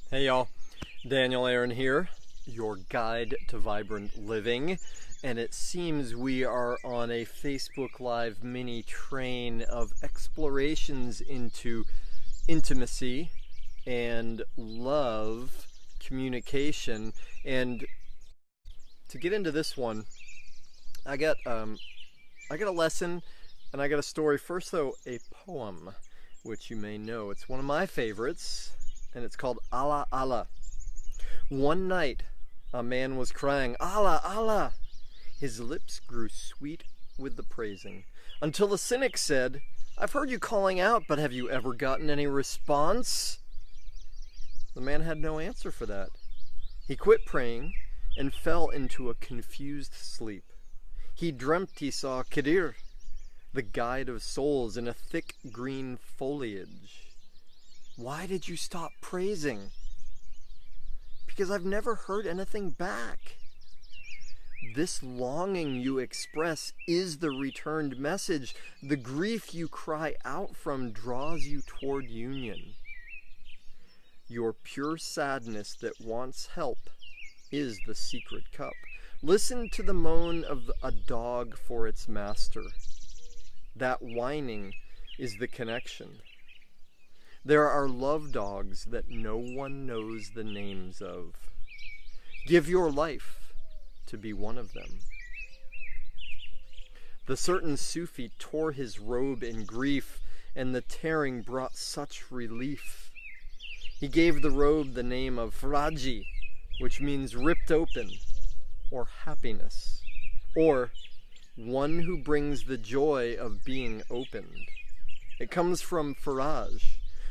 Hey y'all, Daniel Aaron here, your guide to vibrant living, and it seems we are on a Facebook Live mini train of explorations into intimacy and love, communication, and to get into this one, I got a lesson and I got a story. First though, a poem, which you may know. It's one of my favorites, and it's called Allah Allah. One night, a man was crying, Allah Allah. His lips grew sweet with the praising, until the cynic said, I've heard you calling out, but have you ever gotten any response? The man had no answer for that. He quit praying and fell into a confused sleep. He dreamt he saw Kadir, the guide of souls, in a thick green foliage. Why did you stop praising? Because I've never heard anything back. This longing you express is the returned message. The grief you cry out from draws you toward union. Your pure sadness that wants help is the secret cup. Listen to the moan of a dog for its master. That whining is the connection. There are love dogs that no one knows the names of. Give your life to be one of them. The certain Sufi tore his robe in grief, and the tearing brought such relief. He gave the robe the name of Faraji, which means ripped open, or happiness, or one who brings the joy of being opened. It comes from Faraj,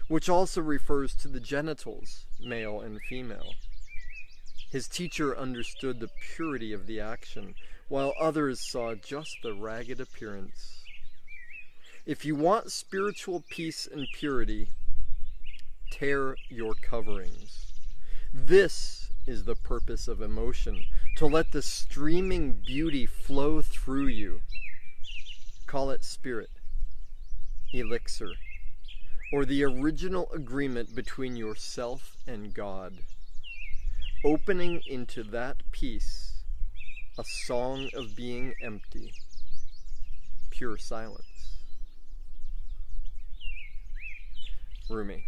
which also refers to the genitals, male and female. His teacher understood the purity of the action, while others saw just the ragged appearance. If you want spiritual peace and purity, tear your coverings. This is the purpose of emotion, to let the streaming beauty flow through you. Call it spirit, elixir, or the original agreement between yourself and God. Opening into that peace, a song of being empty, pure silence. Rumi.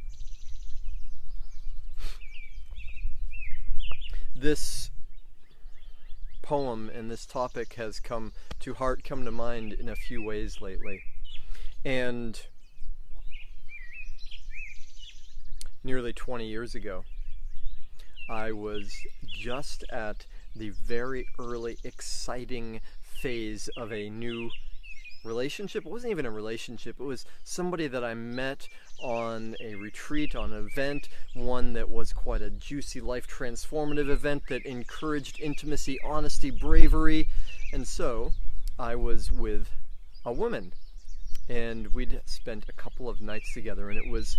This poem and this topic has come to mind in a few ways lately. And nearly 20 years ago, I was just at the very early, exciting phase of a new relationship. It wasn't even a relationship. It was somebody that I met on a retreat, on an event, one that was quite a juicy, life-transformative event that encouraged intimacy, honesty, bravery. And so I was with a woman, and we'd spent a couple of nights together, and it was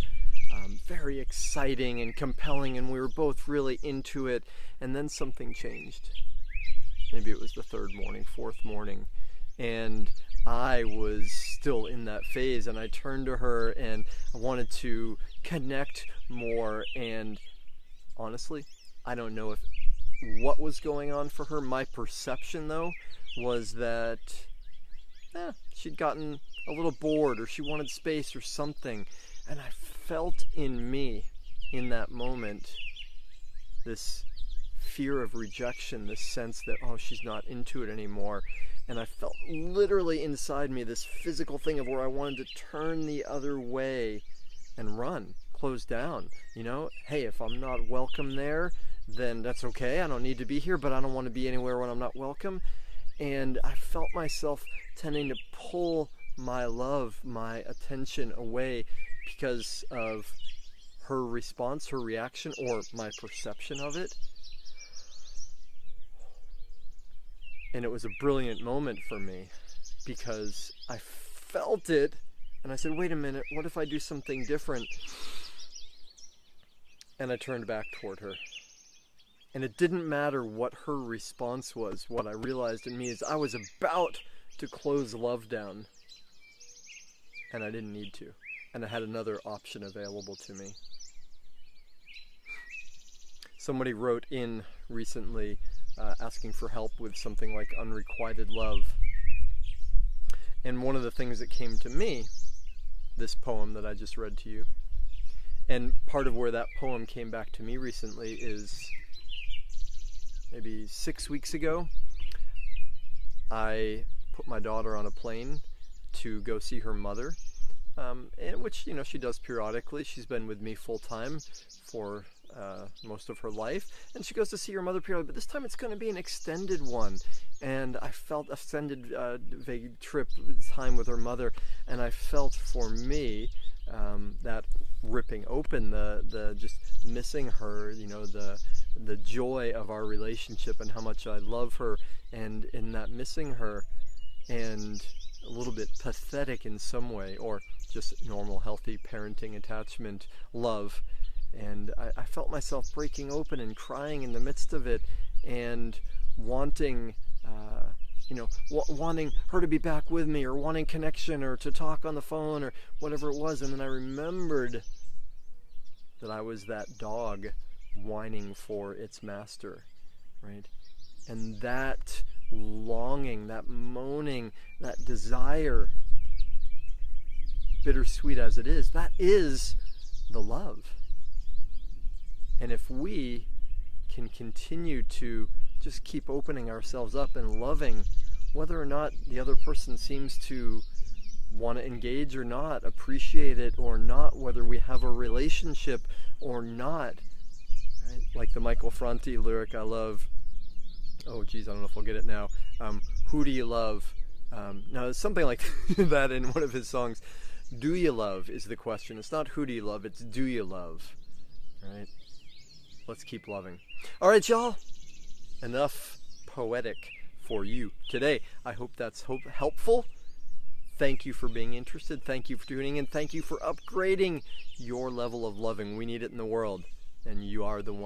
very exciting and compelling, and we were both really into it. And then something changed. Maybe it was the third morning, fourth morning, and I was still in that phase, and I turned to her and I wanted to connect more. And honestly, I don't know what was going on for her. My perception, though, was that she'd gotten a little bored, or she wanted space or something. And I felt in me, in that moment, this fear of rejection, this sense that, oh, she's not into it anymore. And I felt literally inside me this physical thing of where I wanted to turn the other way and run, close down. You know, hey, if I'm not welcome there, then that's okay. I don't need to be here, but I don't want to be anywhere when I'm not welcome. And I felt myself tending to pull my love, my attention away because of her response, her reaction, or my perception of it. And it was a brilliant moment for me because I felt it, and I said, wait a minute, what if I do something different? And I turned back toward her. And it didn't matter what her response was. What I realized in me is I was about to close love down, and I didn't need to. And I had another option available to me. Somebody wrote in recently asking for help with something like unrequited love. And one of the things that came to me, this poem that I just read to you, and part of where that poem came back to me recently is maybe 6 weeks ago, I put my daughter on a plane to go see her mother, and which, you know, she does periodically. She's been with me full time for most of her life, and she goes to see her mother periodically, but this time it's going to be an extended one. And I felt extended vague trip time with her mother, and I felt for me that ripping open, the just missing her, you know, the joy of our relationship and how much I love her, and in that missing her, and a little bit pathetic in some way, or just normal healthy parenting attachment love. And I felt myself breaking open and crying in the midst of it, and wanting wanting her to be back with me, or wanting connection, or to talk on the phone, or whatever it was. And then I remembered that I was that dog whining for its master, right? And that longing, that moaning, that desire, bittersweet as it is, that is the love. And if we can continue to just keep opening ourselves up and loving, whether or not the other person seems to want to engage or not, appreciate it or not, whether we have a relationship or not, right? Like the Michael Franti lyric I love, oh geez, I don't know if I'll get it now, who do you love? Now it's something like that in one of his songs. Do you love is the question. It's not who do you love, it's do you love, right? Let's keep loving. All right, y'all. Enough poetic for you today. I hope that's helpful. Thank you for being interested. Thank you for tuning in. Thank you for upgrading your level of loving. We need it in the world, and you are the one.